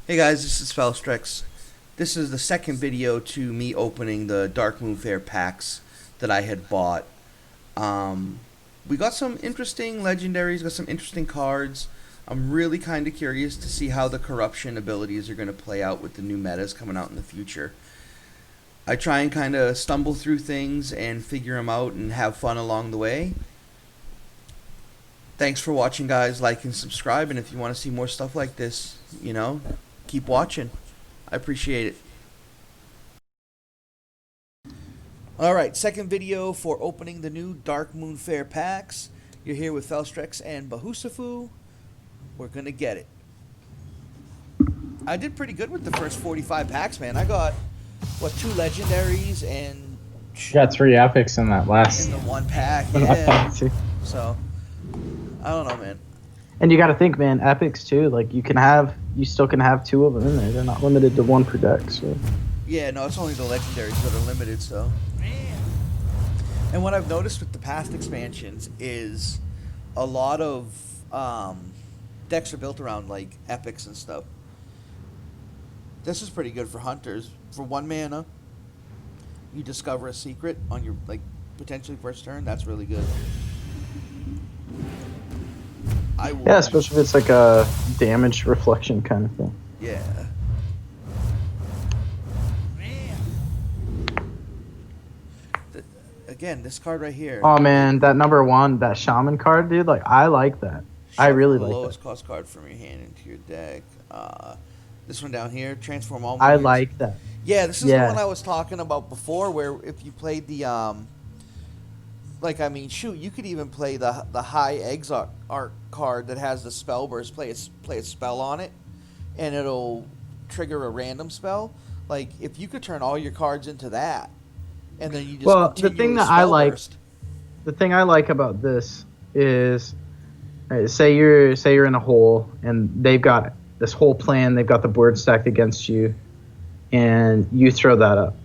Hey guys, this is Felstrex. This is the second video to me opening the Darkmoon Faire packs that I had bought. Um, we got some interesting legendaries, got some interesting cards. I'm really kind of curious to see how the corruption abilities are going to play out with the new metas coming out in the future. I try and kind of stumble through things and figure them out and have fun along the way. Thanks for watching, guys. Like and subscribe, and if you want to see more stuff like this, keep watching. I appreciate it. Alright, second video for opening the new Darkmoon Faire packs. You're here with Felstrex and Bahusafu. We're going to get it. I did pretty good with the first 45 packs, man. I got, two legendaries and You got 3 epics in that last. in the one pack. Yeah. So, I don't know, man. And you got to think, man, epics too. Like you still can have 2 of them in there. They're not limited to 1 per deck. So. Yeah, no, it's only the legendaries that are limited, so. And what I've noticed with the past expansions is a lot of decks are built around like epics and stuff. This is pretty good for hunters. For 1 mana, you discover a secret on your potentially first turn. That's really good. Yeah, especially if it's like a damage reflection kind of thing. Yeah. Again, this card right here. Oh man, that number 1, that shaman card, dude. Like I like that. I really like the that. lowest cost card from your hand into your deck. This one down here, transform all. I like that. Yeah, this is the one I was talking about before. Where if you played the you could even play the high exarch card that has the spell burst. Play a spell on it, and it'll trigger a random spell. Like if you could turn all your cards into that, and then you just the thing that I like, the thing I like about this is, say you're in a hole and they've got this whole plan. They've got the board stacked against you, and you throw that up.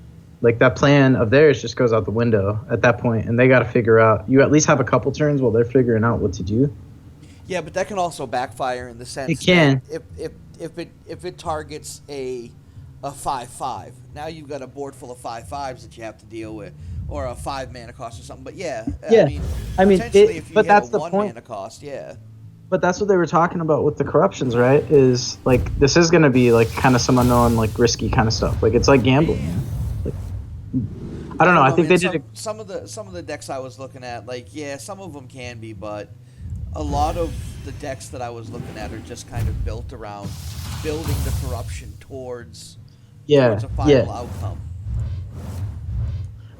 Like that plan of theirs just goes out the window at that point, and they got to figure out. You at least have a couple turns while they're figuring out what to do. Yeah, but that can also backfire in the sense it can. That if it targets a 5/5, now you've got a board full of 5/5s that you have to deal with, or a 5 mana cost or something. But yeah, I mean, if you but hit that's a the 1 point. mana cost, yeah. But that's what they were talking about with the corruptions, right? Is like this is gonna be like kind of some unknown, like risky kind of stuff. Like it's like gambling. Like, I don't know. I think they did some of the decks I was looking at. Some of them can be, but a lot of the decks that I was looking at are just kind of built around building the corruption towards a final outcome.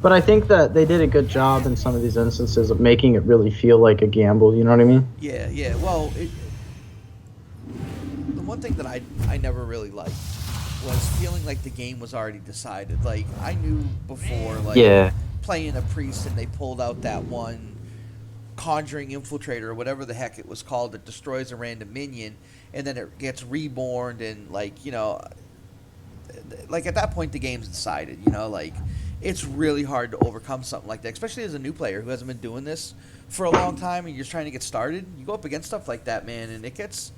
But I think that they did a good job in some of these instances of making it really feel like a gamble. You know what I mean? Yeah, yeah. Well, the one thing that I never really liked was feeling like the game was already decided. Like I knew before, playing a priest and they pulled out that one conjuring infiltrator or whatever the heck it was called that destroys a random minion, and then it gets reborn and at that point the game's decided. It's really hard to overcome something like that, especially as a new player who hasn't been doing this for a long time and you're just trying to get started. You go up against stuff like that, man, and it gets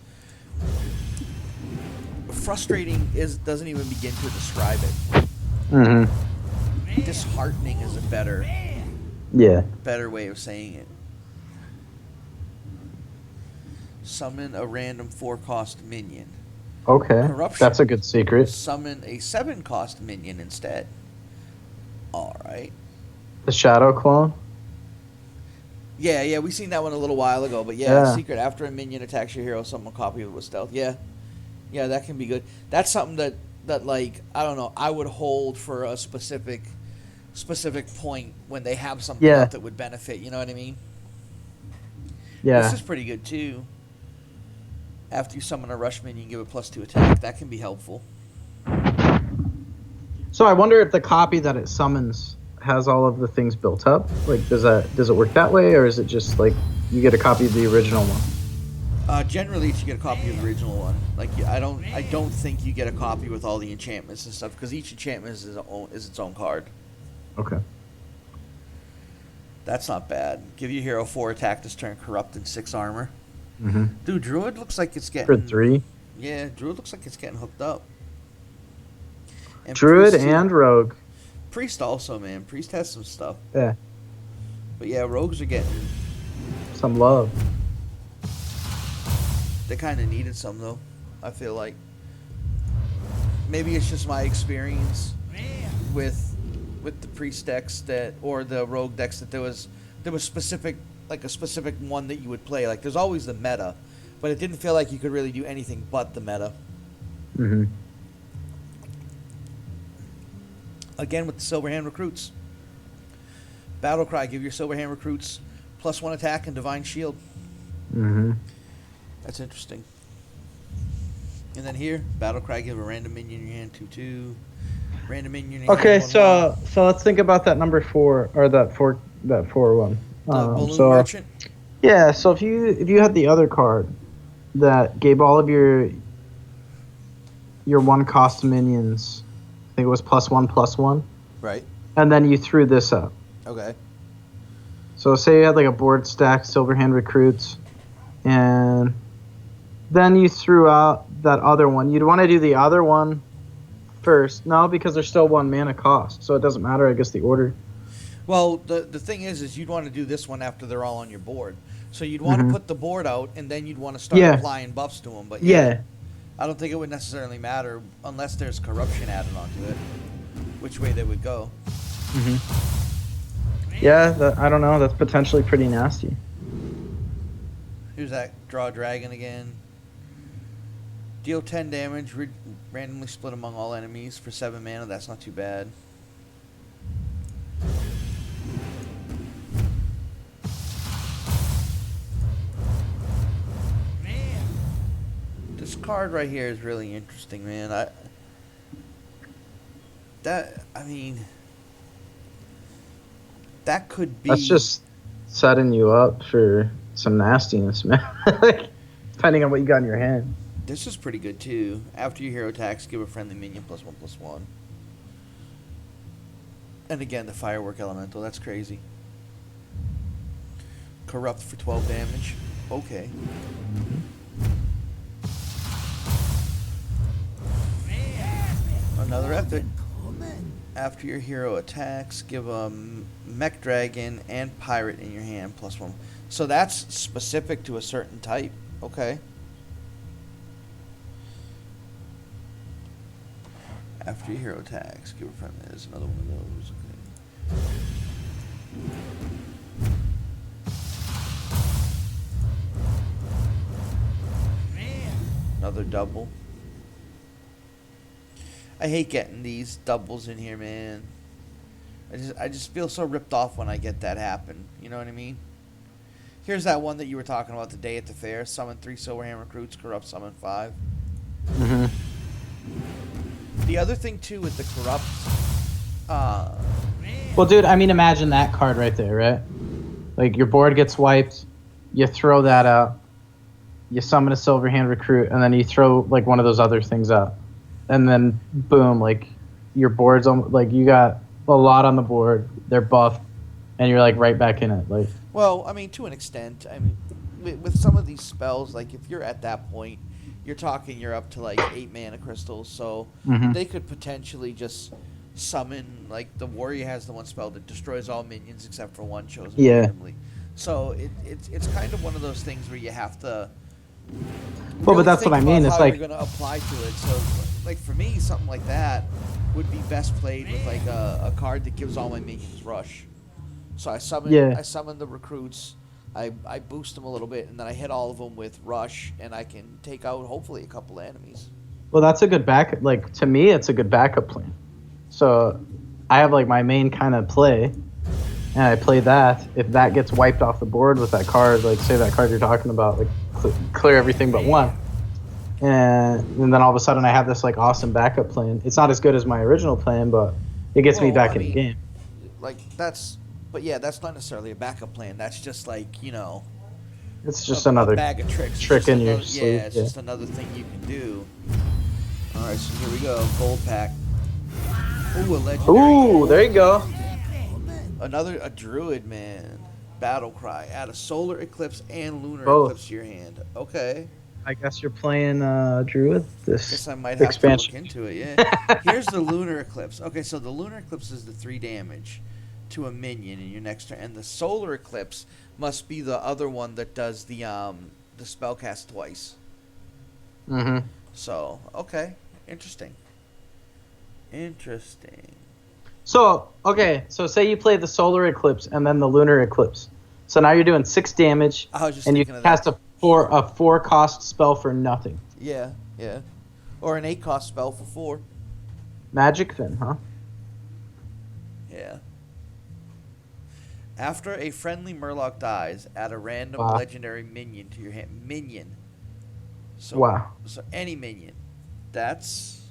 frustrating. Doesn't even begin to describe it. Mm-hmm. Disheartening is a better way of saying it. Summon a random 4-cost minion. Okay, Corruption. That's a good secret. Summon a 7-cost minion instead. Alright. The Shadow Clone? Yeah, we seen that one a little while ago, but secret. After a minion attacks your hero, summon a copy of it with stealth. Yeah, that can be good. That's something that I don't know, I would hold for a specific point when they have something out that would benefit, you know what I mean? Yeah. This is pretty good too. After you summon a rush minion, give it +2 attack. That can be helpful. So I wonder if the copy that it summons has all of the things built up. Like, does it work that way, or is it just like you get a copy of the original one? Generally, you get a copy of the original one. I don't think you get a copy with all the enchantments and stuff because each enchantment is its own card. Okay. That's not bad. Give your hero 4 attack this turn, corrupt and 6 armor. Mm-hmm. Dude, Druid looks like it's getting for 3. Yeah, Druid looks like it's getting hooked up. And Druid Priest too. and Rogue. Priest also, man. Priest has some stuff. Yeah, But yeah, Rogues are getting... some love. They kind of needed some, though, I feel like. Maybe it's just my experience with the Priest decks that... Or the Rogue decks that there was specific... Like a specific one that you would play. Like, there's always the meta. But it didn't feel like you could really do anything but the meta. Mm-hmm. Again with the Silverhand Recruits. Battlecry, give your Silverhand Recruits +1 attack and Divine Shield. Mm-hmm. That's interesting. And then here, Battlecry, give a random minion in your hand 2/2. Random minion in your Okay, hand 1/1. so let's think about that number 4 or that 4 one. The Balloon Merchant. Yeah, so if you had the other card that gave all of your 1-cost minions, I think it was +1/+1, Right. and then you threw this out. Okay. So say you had like a board stack, Silverhand Recruits, and then you threw out that other one. You'd want to do the other one first. No, because there's still 1 mana cost, so it doesn't matter, I guess, the order. Well, the thing is you'd want to do this one after they're all on your board. So you'd want to put the board out, and then you'd want to start applying buffs to them. But Yeah. I don't think it would necessarily matter unless there's corruption added onto it, which way they would go. Yeah, I don't know. That's potentially pretty nasty. Here's that draw dragon again. Deal 10 damage, randomly split among all enemies for 7 mana. That's not too bad. This card right here is really interesting, man. That could be... That's just setting you up for some nastiness, man. Depending on what you got in your hand. This is pretty good, too. After your hero attacks, give a friendly minion +1/+1. And again, the Firework Elemental. That's crazy. Corrupt for 12 damage. Okay. Another epic. After your hero attacks, give a Mech Dragon and Pirate in your hand +1. So that's specific to a certain type. Okay. After your hero attacks, give a friend. There's another one of those. Okay. Another double. I hate getting these doubles in here, man. I just feel so ripped off when I get that happen. You know what I mean? Here's that one that you were talking about the day at the fair. Summon 3 Silverhand Recruits, corrupt summon 5. The other thing too with the corrupt well, dude, I mean, imagine that card right there, right? Like, your board gets wiped, you throw that out, you summon a Silverhand Recruit, and then you throw like one of those other things out. And then, boom, like, your board's like, you got a lot on the board. They're buffed, and you're like right back in it. Like, well, I mean, to an extent. I mean, with some of these spells, like if you're at that point, you're up to like 8 mana crystals. So they could potentially just summon, like the warrior has the one spell that destroys all minions except for one chosen randomly. So it's kind of one of those things where you have to. Well, but that's what I mean. It's like you're gonna apply to it. So, like for me, something like that would be best played with like a card that gives all my minions rush. So I summon the recruits, I boost them a little bit, and then I hit all of them with rush, and I can take out hopefully a couple of enemies. Well, that's a good backup. Like, to me, it's a good backup plan. So I have like my main kind of play, and I play that. If that gets wiped off the board with that card, like say that card you're talking about, like clear everything but one, and then all of a sudden I have this like awesome backup plan. It's not as good as my original plan, but it gets me back in the game. Like that's not necessarily a backup plan. That's just like, you know, it's just another bag of tricks. Trick in your sleeve. Yeah, it's just another thing you can do. All right, so here we go. Gold pack. Ooh, a legendary. Ooh, there you go. A druid, man. Battle cry. Add a solar eclipse and lunar Both. eclipse to your hand. Okay. I guess you're playing Druid this Guess I might have to look expansion. into it. Yeah. Here's the Lunar Eclipse. Okay, so the Lunar Eclipse is the 3 damage to a minion in your next turn, and the Solar Eclipse must be the other one that does the spell cast twice. Mm-hmm. So okay, interesting. Interesting. So, okay, so say you play the solar eclipse and then the lunar eclipse. So now you're doing 6 damage, I was just and you thinking of cast that. a 4 cost spell for nothing. Yeah, yeah. Or an 8 cost spell for 4. Magic Fin, huh? Yeah. After a friendly Murloc dies, add a random Wow. legendary minion to your hand. Minion. So, Wow. so any minion. That's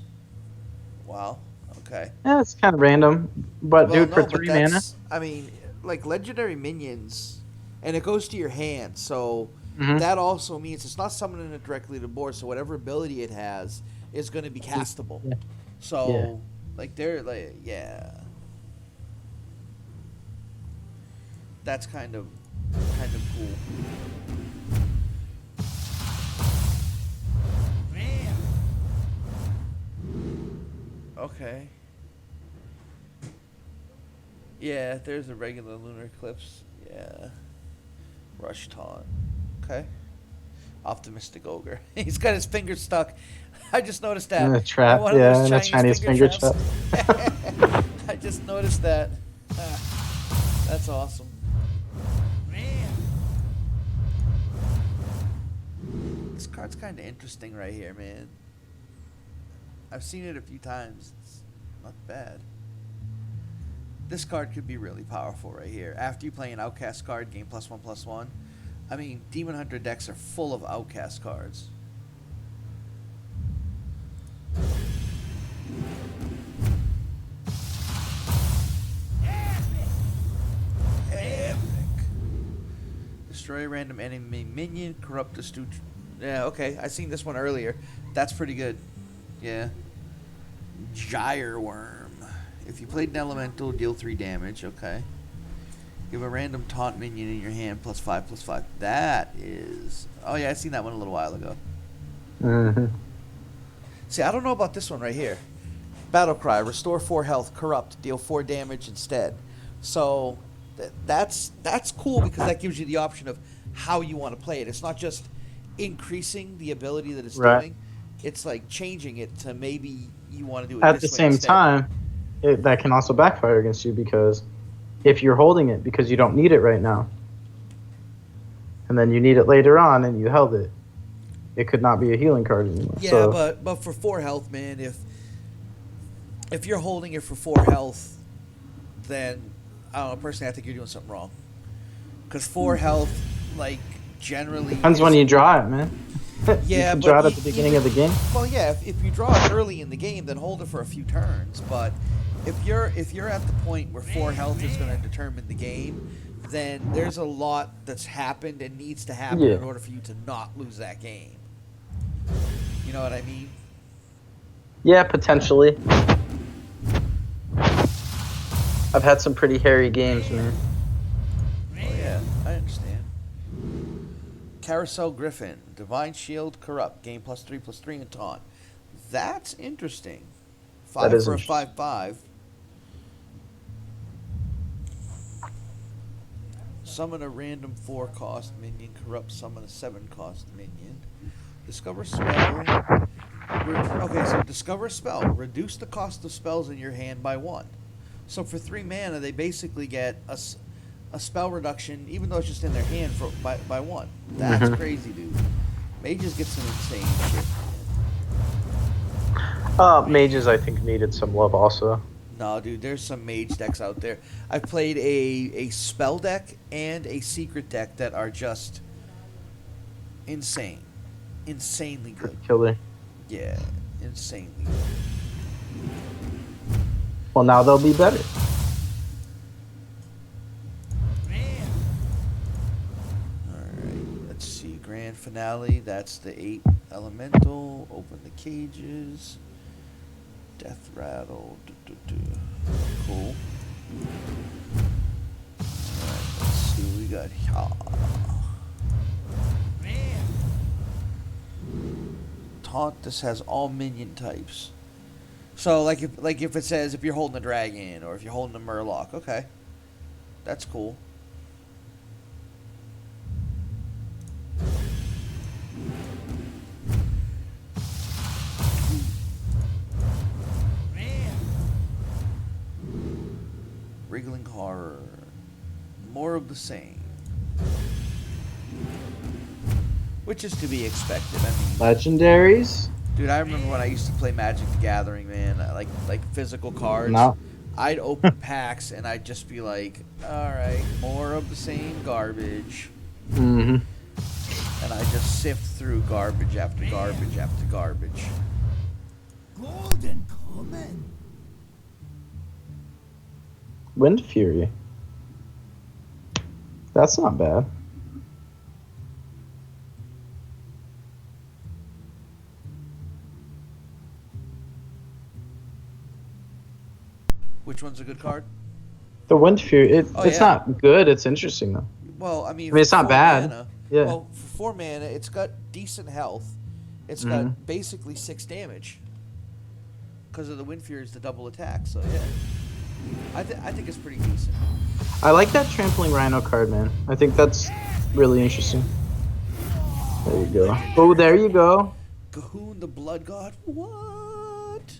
wow. Okay. Yeah, it's kind of random, but Well, dude, for no, but 3 mana. that's I mean, like legendary minions, and it goes to your hand. So Mm-hmm. that also means it's not summoning it directly to the board. So whatever ability it has is going to be castable. Yeah. Yeah. So like they're like yeah. That's kind of cool. Man. Okay. Yeah, there's a regular lunar eclipse. Yeah. Rush taunt. Okay. Optimistic ogre. He's got his finger stuck. I just noticed that. A In trap, one of yeah, those and a Chinese Chinese finger finger traps. trap. I just noticed that. That's awesome. Man. This card's kind of interesting right here, man. I've seen it a few times. It's not bad. This card could be really powerful right here. After you play an Outcast card, gain +1/+1. I mean, Demon Hunter decks are full of Outcast cards. Epic. Destroy a random enemy minion, corrupt the stu. Yeah, okay. I seen this one earlier. That's pretty good. Yeah. Gyre Worm. If you played an elemental, deal 3 damage. Okay. Give a random taunt minion in your hand +5/+5. That is. Oh yeah, I seen that one a little while ago. Mm-hmm. See, I don't know about this one right here. Battle Cry, restore 4 health, corrupt, deal 4 damage instead. So that's cool because that gives you the option of how you want to play it. It's not just increasing the ability that it's Right. doing. It's like changing it to maybe you want to do it At the this way same instead. time, that can also backfire against you because if you're holding it because you don't need it right now, and then you need it later on and you held it, it could not be a healing card anymore. Yeah, So, but for 4 health, man, if you're holding it for 4 health, then I don't know. Personally, I think you're doing something wrong. Because 4 health, like generally, depends when you draw it, man. Yeah, you can but draw it at the beginning of the game. Well, yeah, if you draw it early in the game, then hold it for a few turns. But if you're at the point where 4 health is going to determine the game, then there's a lot that's happened and needs to happen Yeah. in order for you to not lose that game. You know what I mean? Yeah, potentially. I've had some pretty hairy games, man. Oh yeah, I understand. Carousel Griffin, Divine Shield, Corrupt, gain +3/+3 and taunt. That's interesting. 5 is for a interesting. 5/5. Summon a random 4 cost minion, corrupt, summon a 7 cost minion. Discover spell. Okay, so discover a spell. Reduce the cost of spells in your hand by 1. So for 3 mana, they basically get a spell reduction, even though it's just in their hand by 1. That's Mhm. crazy, dude. Mages get some insane shit. Mages, I think, needed some love also. No, dude, there's some mage decks out there. I've played a spell deck and a secret deck that are just insane. Insanely good. Killer. Yeah, insanely good. Well, now they'll be better. Alright, let's see. Grand finale, that's the 8 elemental. Open the cages. Death rattle. Cool. Alright, let's see what we got here. Taunt. This has all minion types. So like if it says if you're holding a dragon or if you're holding a murloc, okay, that's cool. Wriggling horror, more of the same, which is to be expected. I mean, Legendaries? dude, I remember when I used to play Magic the Gathering, man. Like physical cards. No. I'd open packs and I'd just be like, all right, more of the same garbage. Mm-hmm. And I just sift through garbage after garbage after garbage. Golden Common. Wind Fury. That's not bad. Which one's a good card? The Wind Fury, it's yeah. not good. It's interesting though. Well, I mean, it's for not 4 bad. Mana, Yeah. Well, for 4 mana, it's got decent health. It's got basically 6 damage. Because of the Wind Fury is the double attack, so yeah. I think it's pretty decent. I like that Trampling Rhino card, man. I think that's really interesting. There you go. Oh, there you go. Cahoon the Blood God? What?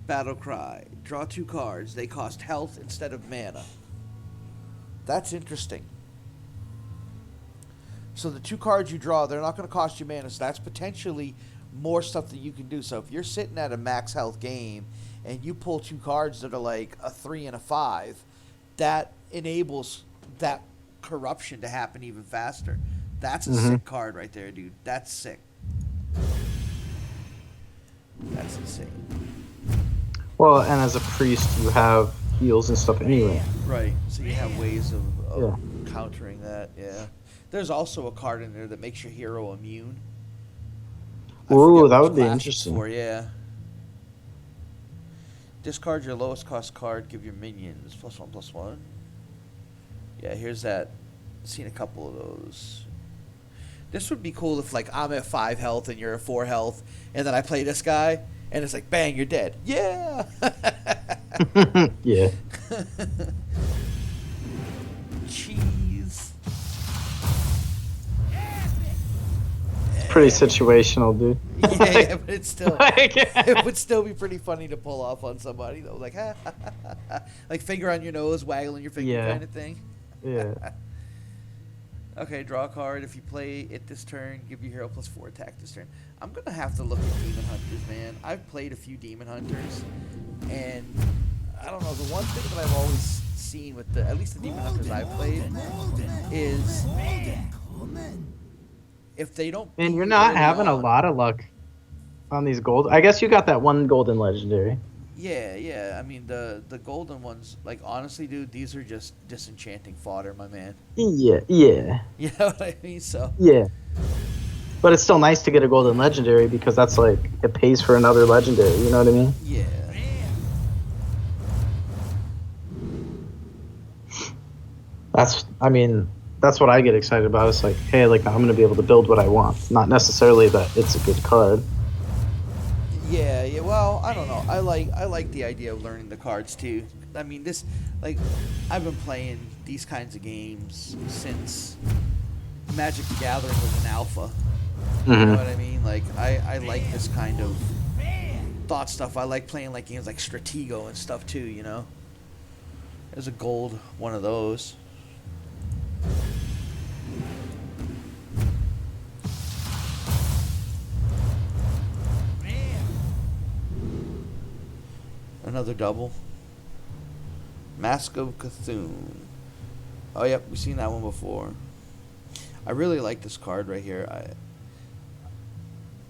Battle Cry. Draw 2 cards. They cost health instead of mana. That's interesting. So the 2 cards you draw, they're not going to cost you mana, so that's potentially more stuff that you can do. So if you're sitting at a max health game and you pull 2 cards that are like a 3 and a 5, that enables that corruption to happen even faster. That's a sick card right there, dude. That's sick. That's insane. Well, and as a priest, you have heals and stuff anyway. Right. So you have ways of countering that, yeah. There's also a card in there that makes your hero immune. I Ooh, forget that which would be class it's interesting. for, yeah. Discard your lowest cost card, give your minions +1/+1. Yeah, here's that. Seen a couple of those. This would be cool if, like, I'm at 5 health and you're at 4 health, and then I play this guy, and it's like, bang, you're dead. Yeah! Yeah. Cheese. Pretty situational, dude. Yeah, but it's still Like- it would still be pretty funny to pull off on somebody though, like ha, ha, ha, ha, ha. Like finger on your nose, waggling your finger Yeah. kind of thing. Yeah. Okay, draw a card. If you play it this turn, give your hero +4 attack this turn. I'm gonna have to look at Demon Hunters, man. I've played a few Demon Hunters, and I don't know. The one thing that I've always seen with at least the Demon Hunters I've played is if they don't. Man, beat you're you not early having a on- lot of luck on these gold. I guess you got that one golden legendary. Yeah. I mean, the golden ones, like, honestly, dude, these are just disenchanting fodder, my man. Yeah. You know what I mean? So, Yeah. But it's still nice to get a golden legendary because that's like, it pays for another legendary, you know what I mean? yeah. That's what I get excited about. It's like, hey, like, I'm going to be able to build what I want. Not necessarily that it's a good card. Yeah. Well, I don't know. I like the idea of learning the cards, too. I mean, this, like, I've been playing these kinds of games since Magic the Gathering was an alpha. You know what I mean? Like, I like this kind of thought stuff. I like playing, like, games like Stratego and stuff, too, you know? There's a gold one of those. Another double. Mask of Cthulhu. Oh, yep, we've seen that one before. I really like this card right here.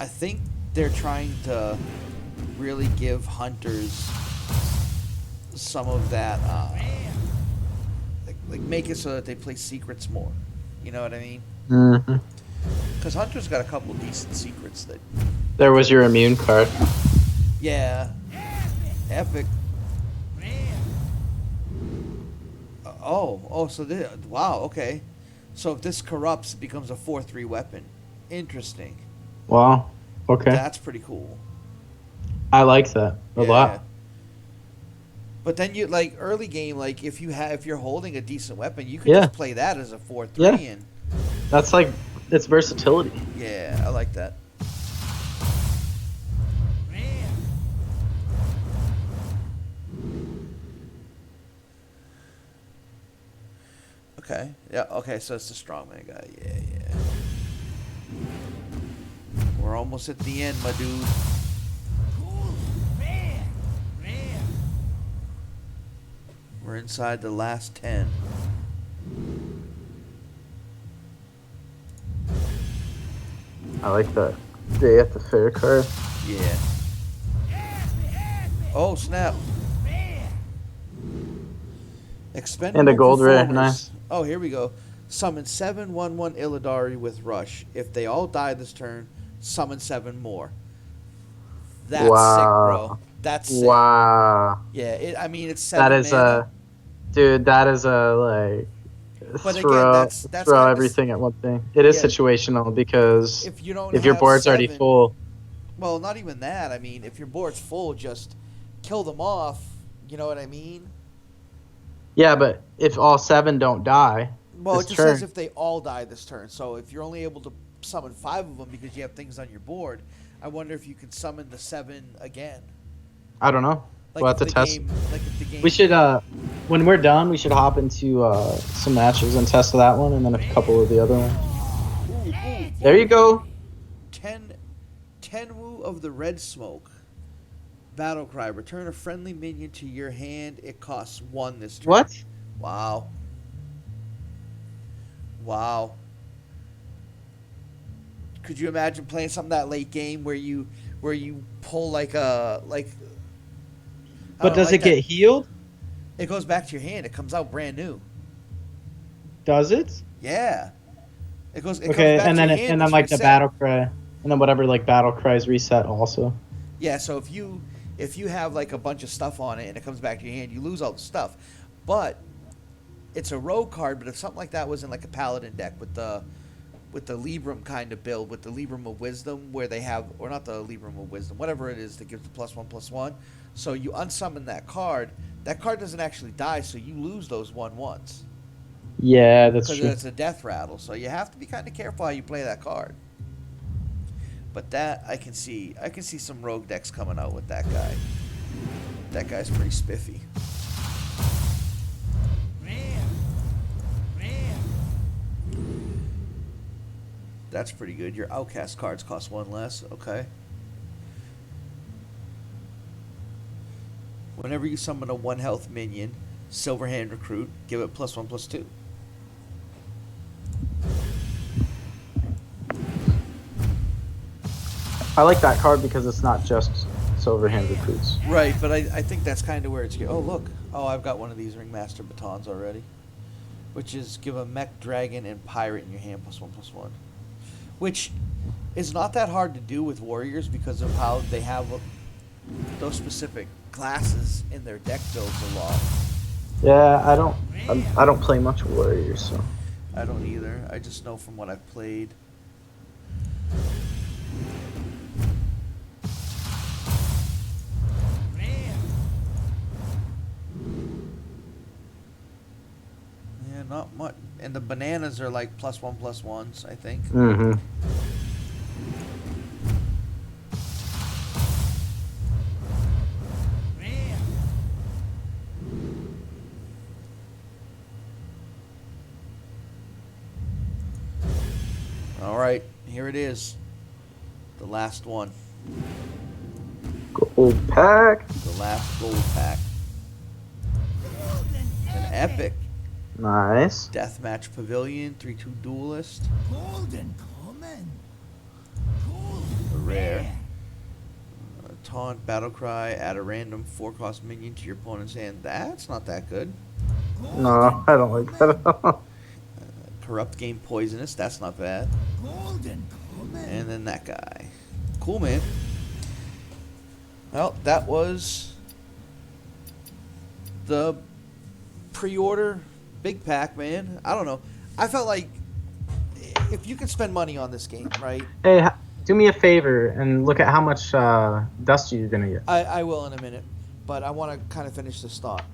I think they're trying to really give hunters some of that, like make it so that they play secrets more. You know what I mean? Mm-hmm. Because hunters got a couple decent secrets that. There was your immune card. Yeah. Epic. So this, wow, okay. So if this corrupts, it becomes a 4/3 weapon. Interesting. Wow. Okay. That's pretty cool. I like that a lot. But then you like early game, like if you're holding a decent weapon, you could Yeah. just play that as a 4/3 Yeah. and That's like it's versatility. yeah, I like that. Okay. Yeah. Okay. So it's the strongman guy. Yeah. We're almost at the end, my dude. We're inside the last 10. I like that. Day at the fair card. Yeah. Oh snap! Expendable And a gold rare, performers. nice. Oh, here we go. Summon 7/1/1 Illidari with Rush. If they all die this turn, summon 7 more. That's sick, bro. Wow. That's sick. Wow. Yeah, I mean it's That 7 is mana. dude, that is a like But again, throw that's throw kind of everything at one thing. It is yeah. situational because If you don't if your have board's already 7, full, well, not even that. I mean, if your board's full, just kill them off. You know what I mean? yeah, but if all 7 don't die, Well, this it just turn, says if they all die this turn. So if you're only able to summon 5 of them because you have things on your board, I wonder if you can summon the 7 again. I don't know. Like We'll if have to the test. game, like if the game. We should when we're done, we should hop into some matches and test that one and then a couple of the other ones. Ooh, There you go. 10 Woo of the Red Smoke. Battle Cry. Return a friendly minion to your hand. It costs 1 this turn. What? Wow. Wow. Could you imagine playing something that late game where you pull like a like? I But don't know, does like it get that- healed? It goes back to your hand. It comes out brand new. Does it? Yeah. It goes. It Okay, comes back and to then your hand. and then it's like the reset. battle cry, and then whatever like battle cries reset also. Yeah. So if you have like a bunch of stuff on it and it comes back to your hand, you lose all the stuff. But it's a rogue card. But if something like that was in like a paladin deck with the Libram kind of build, with the Libram of Wisdom, where they have, or not the Libram of Wisdom, whatever it is that gives the +1/+1. So you unsummon that card. That card doesn't actually die, so you lose those 1/1s Yeah, that's because true. it's a death rattle. So you have to be kind of careful how you play that card. But that I can see some rogue decks coming out with that guy. That guy's pretty spiffy. That's pretty good. Your outcast cards cost 1 less. Okay. Whenever you summon a 1 health minion, Silverhand Recruit, give it +1/+2. I like that card because it's not just Silverhand recruits. Right, but I think that's kind of where it's. Oh, look. Oh, I've got one of these Ringmaster Batons already. Which is give a Mech, Dragon, and Pirate in your hand +1/+1. Which is not that hard to do with Warriors because of how they have those specific classes in their deck builds a lot. Yeah, I don't play much Warriors, so. I don't either. I just know from what I've played. Yeah, not much. And the bananas are like +1/+1s, I think. Mm-hmm. All right, here it is. The last one. Gold pack. The last gold pack. An epic. Nice. Deathmatch Pavilion, 3/2 Duelist. Golden Common. A rare. Taunt, Battle Cry, add a random 4-cost minion to your opponent's hand. That's not that good. No, I don't like that at all. Corrupt Game Poisonous, that's not bad. Golden Common. And then that guy. Cool, man. Well, that was the pre-order big pack, man. I don't know. I felt like if you could spend money on this game, right? Hey, do me a favor and look at how much dust you're gonna get. I will in a minute, but I want to kind of finish this thought.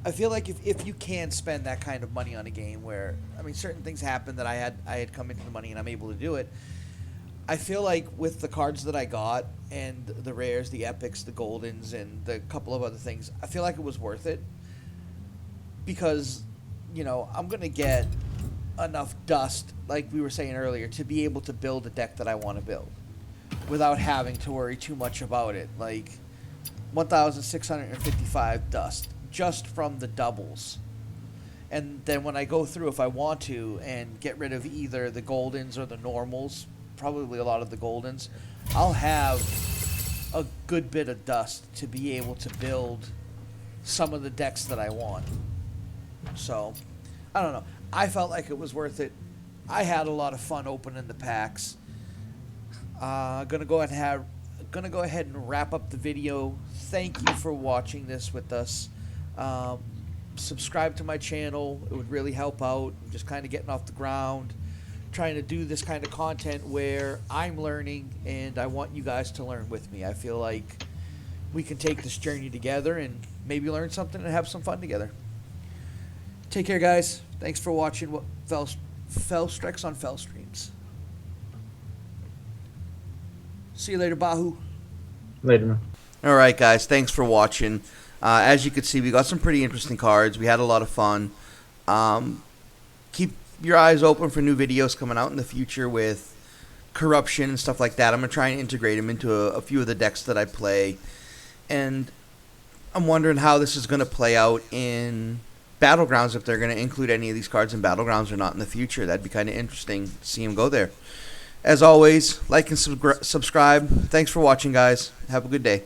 I feel like if you can spend that kind of money on a game where, I mean, certain things happen that I had come into the money and I'm able to do it. I feel like with the cards that I got and the rares, the epics, the goldens, and the couple of other things, I feel like it was worth it because, you know, I'm going to get enough dust, like we were saying earlier, to be able to build a deck that I want to build without having to worry too much about it. Like 1,655 dust just from the doubles. And then when I go through, if I want to, and get rid of either the goldens or the normals, probably a lot of the goldens, I'll have a good bit of dust to be able to build some of the decks that I want. So, I don't know. I felt like it was worth it. I had a lot of fun opening the packs. Gonna go ahead and wrap up the video. Thank you for watching this with us. Subscribe to my channel. It would really help out. I'm just kind of getting off the ground, trying to do this kind of content where I'm learning and I want you guys to learn with me. I feel like we can take this journey together and maybe learn something and have some fun together. Take care, guys. Thanks for watching what Felstrex on Fel Streams. See you later, Bahu. Later, man. All right, guys. Thanks for watching. As you can see, we got some pretty interesting cards. We had a lot of fun. Keep your eyes open for new videos coming out in the future with corruption and stuff like that. I'm going to try and integrate them into a few of the decks that I play. And I'm wondering how this is going to play out in Battlegrounds, if they're going to include any of these cards in Battlegrounds or not in the future. That'd be kind of interesting to see them go there. As always, like and subscribe. Thanks for watching, guys. Have a good day.